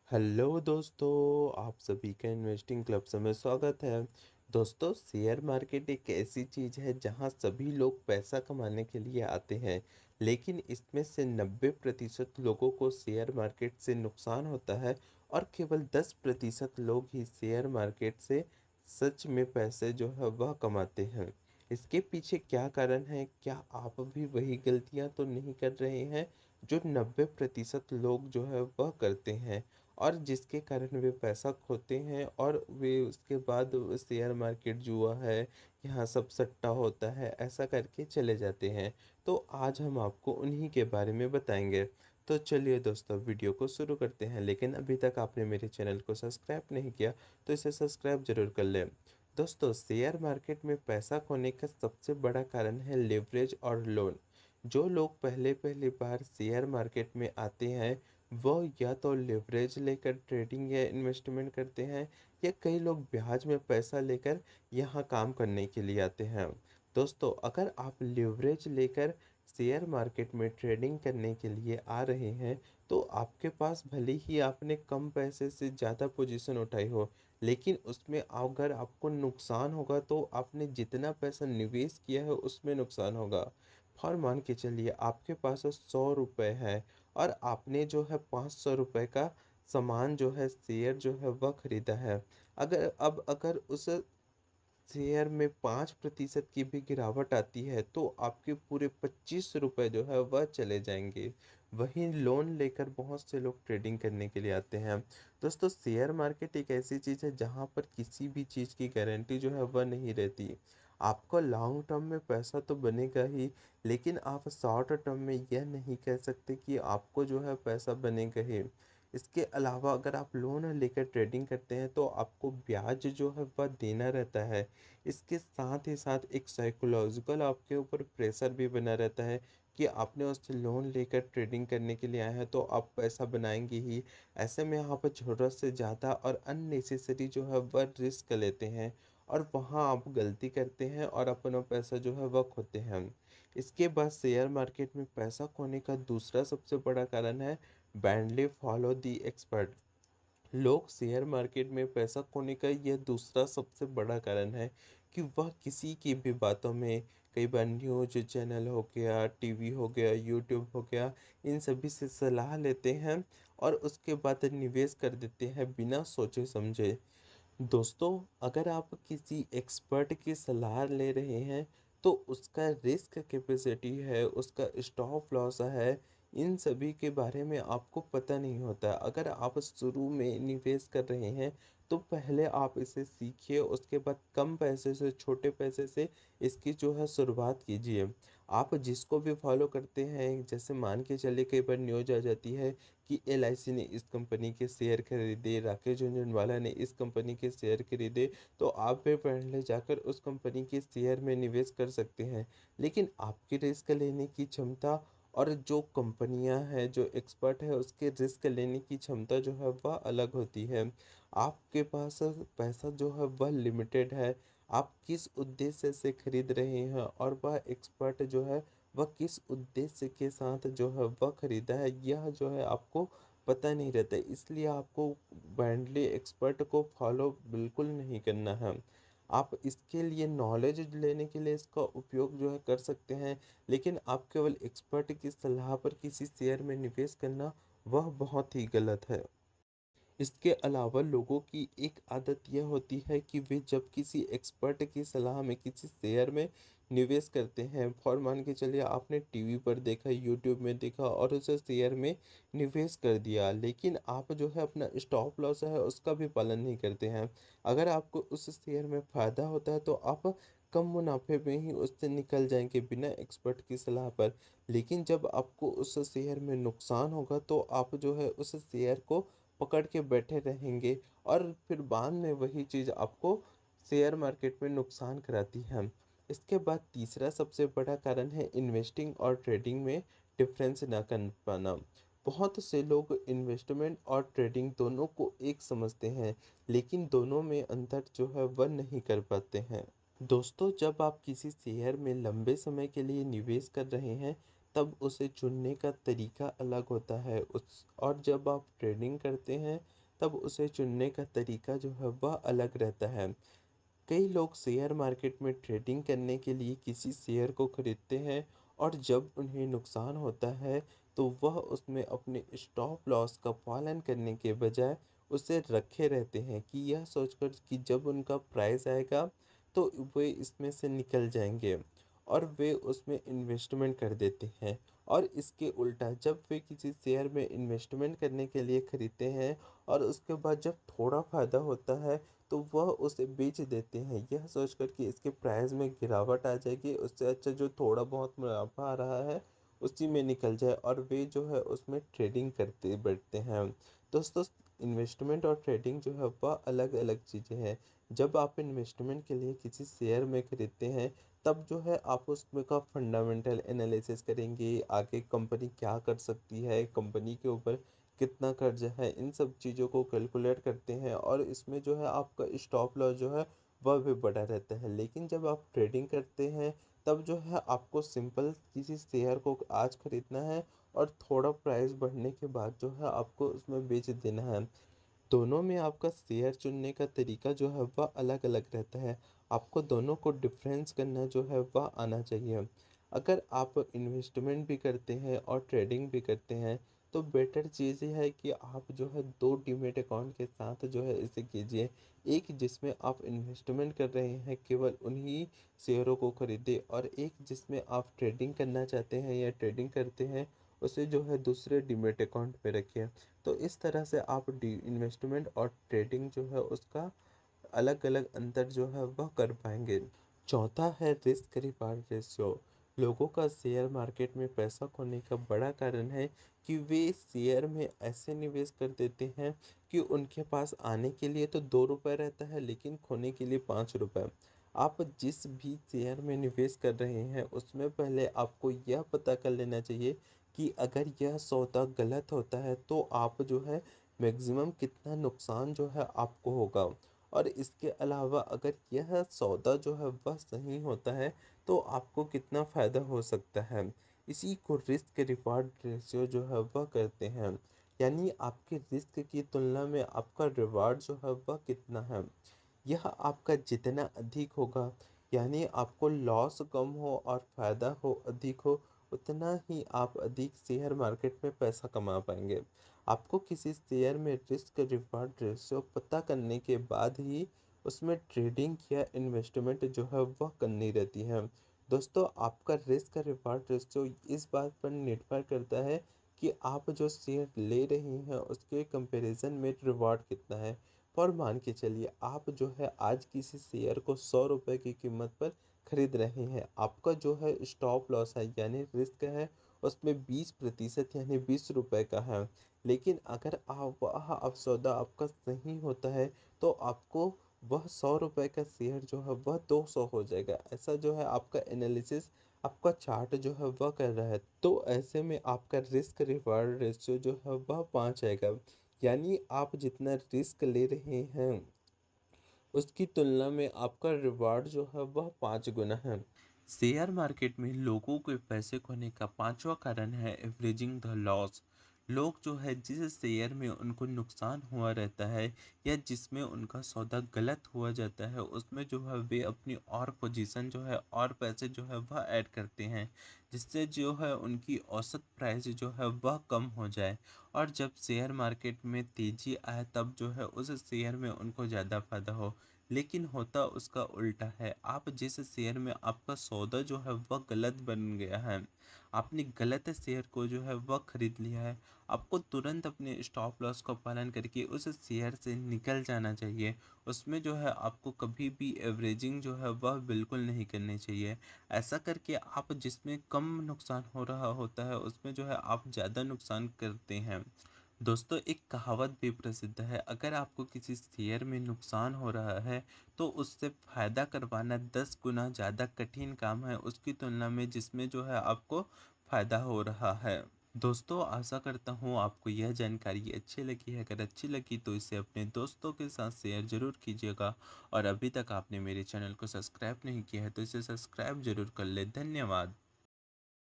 Hello दोस्तों, आप सभी का इन्वेस्टिंग क्लब में स्वागत है। दोस्तों, शेयर मार्केट एक ऐसी चीज़ है जहां सभी लोग पैसा कमाने के लिए आते हैं, लेकिन इसमें से 90% लोगों को शेयर मार्केट से नुकसान होता है और केवल 10% लोग ही शेयर मार्केट से सच में पैसे जो है वह कमाते हैं। इसके पीछे क्या कारण है? क्या आप भी वही गलतियां तो नहीं कर रहे हैं जो 90% लोग जो है वह करते हैं, और जिसके कारण वे पैसा खोते हैं और वे उसके बाद शेयर मार्केट जुआ है, यहाँ सब सट्टा होता है, ऐसा करके चले जाते हैं। तो आज हम आपको उन्हीं के बारे में बताएंगे। तो चलिए दोस्तों, वीडियो को शुरू करते हैं। लेकिन अभी तक आपने मेरे चैनल को सब्सक्राइब नहीं किया तो इसे सब्सक्राइब जरूर कर लें। दोस्तों, शेयर मार्केट में पैसा खोने का सबसे बड़ा कारण है लेवरेज और लोन। जो लोग पहले पहली बार शेयर मार्केट में आते हैं वह या तो लिवरेज लेकर ट्रेडिंग या इन्वेस्टमेंट करते हैं, या कई लोग ब्याज में पैसा लेकर यहाँ काम करने के लिए आते हैं। दोस्तों, अगर आप लिवरेज लेकर शेयर मार्केट में ट्रेडिंग करने के लिए आ रहे हैं तो आपके पास भले ही आपने कम पैसे से ज़्यादा पोजीशन उठाई हो, लेकिन उसमें अगर आपको नुकसान होगा तो आपने जितना पैसा निवेश किया है उसमें नुकसान होगा। और मान के चलिए आपके पास 100 रुपये है और आपने जो है 500 रुपये का सामान जो है शेयर जो है वह खरीदा है। अगर उस शेयर में 5% की भी गिरावट आती है तो आपके पूरे 25 रुपये जो है वह चले जाएंगे। वहीं लोन लेकर बहुत से लोग ट्रेडिंग करने के लिए आते हैं। दोस्तों, शेयर मार्केट एक ऐसी चीज़ है जहां पर किसी भी चीज़ की गारंटी जो है वह नहीं रहती। आपको लॉन्ग टर्म में पैसा तो बनेगा ही, लेकिन आप शॉर्ट टर्म में यह नहीं कह सकते कि आपको जो है पैसा बनेगा ही। इसके अलावा अगर आप लोन लेकर ट्रेडिंग करते हैं तो आपको ब्याज जो है वह देना रहता है। इसके साथ ही साथ एक साइकोलॉजिकल आपके ऊपर प्रेशर भी बना रहता है कि आपने उससे लोन लेकर ट्रेडिंग करने के लिए आए हैं तो आप पैसा बनाएंगे ही। ऐसे में यहाँ पर ज़रूरत से ज़्यादा और अननेसेसरी जो है वह रिस्क लेते हैं, और वहाँ आप गलती करते हैं और अपना पैसा जो है वह खोते हैं। इसके बाद शेयर मार्केट में पैसा खोने का दूसरा सबसे बड़ा कारण है ब्लाइंडली फॉलो दी एक्सपर्ट। लोग शेयर मार्केट में पैसा खोने का यह दूसरा सबसे बड़ा कारण है कि वह किसी की भी बातों में, कई बार न्यूज चैनल हो गया, टीवी हो गया, यूट्यूब हो गया, इन सभी से सलाह लेते हैं और उसके बाद निवेश कर देते हैं बिना सोचे समझे। दोस्तों, अगर आप किसी एक्सपर्ट की सलाह ले रहे हैं तो उसका रिस्क कैपेसिटी है, उसका स्टॉप लॉस है, इन सभी के बारे में आपको पता नहीं होता। अगर आप शुरू में निवेश कर रहे हैं तो पहले आप इसे सीखिए, उसके बाद कम पैसे से, छोटे पैसे से इसकी जो है शुरुआत कीजिए। आप जिसको भी फॉलो करते हैं, जैसे मान के चलिए कई बार न्यूज आ जाती है कि एलआईसी ने इस कंपनी के शेयर खरीदे, राकेश झुनझुनवाला ने इस कंपनी के शेयर खरीदे, तो आप भी पहले जाकर उस कंपनी के शेयर में निवेश कर सकते हैं। लेकिन आपकी रिस्क लेने की क्षमता और जो कंपनियां हैं, जो एक्सपर्ट है, उसके रिस्क लेने की क्षमता जो है वह अलग होती है। आपके पास पैसा जो है वह लिमिटेड है। आप किस उद्देश्य से खरीद रहे हैं और वह एक्सपर्ट जो है वह किस उद्देश्य के साथ जो है वह खरीदा है, यह जो है आपको पता नहीं रहता है। इसलिए आपको ब्लाइंडली एक्सपर्ट को फॉलो बिल्कुल नहीं करना है। आप इसके लिए नॉलेज लेने के लिए इसका उपयोग जो है कर सकते हैं, लेकिन आप केवल एक्सपर्ट की सलाह पर किसी शेयर में निवेश करना वह बहुत ही गलत है। इसके अलावा लोगों की एक आदत यह होती है कि वे जब किसी एक्सपर्ट की सलाह में किसी शेयर में निवेश करते हैं, फॉर मान के चलिए आपने टीवी पर देखा, यूट्यूब में देखा और उसे शेयर में निवेश कर दिया, लेकिन आप जो है अपना स्टॉप लॉस है उसका भी पालन नहीं करते हैं। अगर आपको उस शेयर में फ़ायदा होता है तो आप कम मुनाफे में ही उससे निकल जाएंगे बिना एक्सपर्ट की सलाह पर। लेकिन जब आपको उस शेयर में नुकसान होगा तो आप जो है उस शेयर को पकड़ के बैठे रहेंगे, और फिर बाद में वही चीज़ आपको शेयर मार्केट में नुकसान कराती है। इसके बाद तीसरा सबसे बड़ा कारण है इन्वेस्टिंग और ट्रेडिंग में डिफरेंस ना कर पाना। बहुत से लोग इन्वेस्टमेंट और ट्रेडिंग दोनों को एक समझते हैं, लेकिन दोनों में अंतर जो है वह नहीं कर पाते हैं। दोस्तों, जब आप किसी शेयर में लंबे समय के लिए निवेश कर रहे हैं तब उसे चुनने का तरीका अलग होता है। उस और जब आप ट्रेडिंग करते हैं, तब उसे चुनने का तरीका जो है वह अलग रहता है। कई लोग शेयर मार्केट में ट्रेडिंग करने के लिए किसी शेयर को खरीदते हैं और जब उन्हें नुकसान होता है तो वह उसमें अपने स्टॉप लॉस का पालन करने के बजाय उसे रखे रहते हैं कि यह सोचकर कि जब उनका प्राइस आएगा तो वे इसमें से निकल जाएंगे और वे उसमें इन्वेस्टमेंट कर देते हैं। और इसके उल्टा जब वे किसी शेयर में इन्वेस्टमेंट करने के लिए खरीदते हैं और उसके बाद जब थोड़ा फ़ायदा होता है तो वह उसे बेच देते हैं, यह सोचकर कि इसके प्राइस में गिरावट आ जाएगी, उससे अच्छा जो थोड़ा बहुत मुनाफा आ रहा है उसी में निकल जाए और वे जो है उसमें ट्रेडिंग करते बैठते हैं। दोस्तों, इन्वेस्टमेंट और ट्रेडिंग जो है वह अलग अलग चीज़ें हैं। जब आप इन्वेस्टमेंट के लिए किसी शेयर में खरीदते हैं तब जो है आप उसमें का फंडामेंटल एनालिसिस करेंगे, आगे कंपनी क्या कर सकती है, कंपनी के ऊपर कितना कर्जा है, इन सब चीज़ों को कैलकुलेट करते हैं और इसमें जो है आपका स्टॉप लॉस जो है वह भी बड़ा रहता है। लेकिन जब आप ट्रेडिंग करते हैं तब जो है आपको सिंपल किसी शेयर को आज खरीदना है और थोड़ा प्राइस बढ़ने के बाद जो है आपको उसमें बेच देना है। दोनों में आपका शेयर चुनने का तरीका जो है वह अलग अलग रहता है। आपको दोनों को डिफरेंस करना जो है वह आना चाहिए। अगर आप इन्वेस्टमेंट भी करते हैं और ट्रेडिंग भी करते हैं तो बेटर चीज़ ये है कि आप जो है दो डीमेट अकाउंट के साथ जो है इसे कीजिए। एक जिसमें आप इन्वेस्टमेंट कर रहे हैं केवल उन्हीं शेयरों को खरीदें और एक जिसमें आप ट्रेडिंग करना चाहते हैं या ट्रेडिंग करते हैं उसे जो है दूसरे डीमेट अकाउंट में रखिए। तो इस तरह से आप डी इन्वेस्टमेंट और ट्रेडिंग जो है उसका अलग अलग अंतर जो है वह कर पाएंगे। चौथा है रिस्क रिवार्ड रेशियो। लोगों का शेयर मार्केट में पैसा खोने का बड़ा कारण है कि वे शेयर में ऐसे निवेश कर देते हैं कि उनके पास आने के लिए तो 2 रुपये रहता है लेकिन खोने के लिए 5 रुपये। आप जिस भी शेयर में निवेश कर रहे हैं उसमें पहले आपको यह पता कर लेना चाहिए कि अगर यह सौदा गलत होता है तो आप जो है मैक्सिमम कितना नुकसान जो है आपको होगा। और इसके अलावा अगर यह सौदा जो है वह सही होता है तो आपको कितना फ़ायदा हो सकता है। इसी को रिस्क रिवार्ड रेशियो जो है वह कहते हैं। यानी आपके रिस्क की तुलना में आपका रिवार्ड जो है वह कितना है। यह आपका जितना अधिक होगा, यानी आपको लॉस कम हो और फ़ायदा हो अधिक हो, उतना ही आप अधिक शेयर मार्केट में पैसा कमा पाएंगे। आपको किसी शेयर में रिस्क रिवार्ड रेशियो पता करने के बाद ही उसमें ट्रेडिंग या इन्वेस्टमेंट जो है वह करनी रहती है। दोस्तों, आपका रिस्क रिवार्ड रेशियो इस बात पर निर्भर करता है कि आप जो शेयर ले रहे हैं उसके कंपैरिजन में रिवार्ड कितना है। और मान के चलिए आप जो है आज किसी शेयर को 100 रुपये की कीमत पर खरीद रहे हैं, आपका जो है स्टॉप लॉस है यानी रिस्क है उसमें 20% यानी 20 रुपये का है। लेकिन अगर आप वह आप सौदा आपका सही होता है तो आपको वह 100 रुपये का शेयर जो है वह 200 हो जाएगा। ऐसा जो है आपका एनालिसिस, आपका चार्ट जो है वह कर रहा है। तो ऐसे में आपका रिस्क रिवार्ड रेशियो जो है वह 5 आएगा। यानी आप जितना रिस्क ले रहे हैं उसकी तुलना में आपका रिवार्ड जो है वह 5 गुना है। शेयर मार्केट में लोगों के पैसे खोने का पांचवा कारण है एवरेजिंग द लॉस। लोग जो है जिस शेयर में उनको नुकसान हुआ रहता है या जिसमें उनका सौदा गलत हुआ जाता है उसमें जो है वे अपनी और पोजीशन जो है और पैसे जो है वह ऐड करते हैं, जिससे जो है उनकी औसत प्राइस जो है वह कम हो जाए। और जब शेयर मार्केट में तेज़ी आए तब जो है उस शेयर में उनको ज़्यादा फायदा हो। लेकिन होता उसका उल्टा है। आप जिस शेयर में आपका सौदा जो है वह गलत बन गया है, आपने गलत शेयर को जो है वह खरीद लिया है, आपको तुरंत अपने स्टॉप लॉस का पालन करके उस शेयर से निकल जाना चाहिए। उसमें जो है आपको कभी भी एवरेजिंग जो है वह बिल्कुल नहीं करनी चाहिए। ऐसा करके आप जिसमें कम नुकसान हो रहा होता है उसमें जो है आप ज़्यादा नुकसान करते हैं। दोस्तों, एक कहावत भी प्रसिद्ध है, अगर आपको किसी शेयर में नुकसान हो रहा है तो उससे फ़ायदा करवाना 10 गुना ज़्यादा कठिन काम है उसकी तुलना में जिसमें जो है आपको फ़ायदा हो रहा है। दोस्तों, आशा करता हूँ आपको यह जानकारी अच्छी लगी है। अगर अच्छी लगी तो इसे अपने दोस्तों के साथ शेयर ज़रूर कीजिएगा। और अभी तक आपने मेरे चैनल को सब्सक्राइब नहीं किया है तो इसे सब्सक्राइब ज़रूर कर ले। धन्यवाद।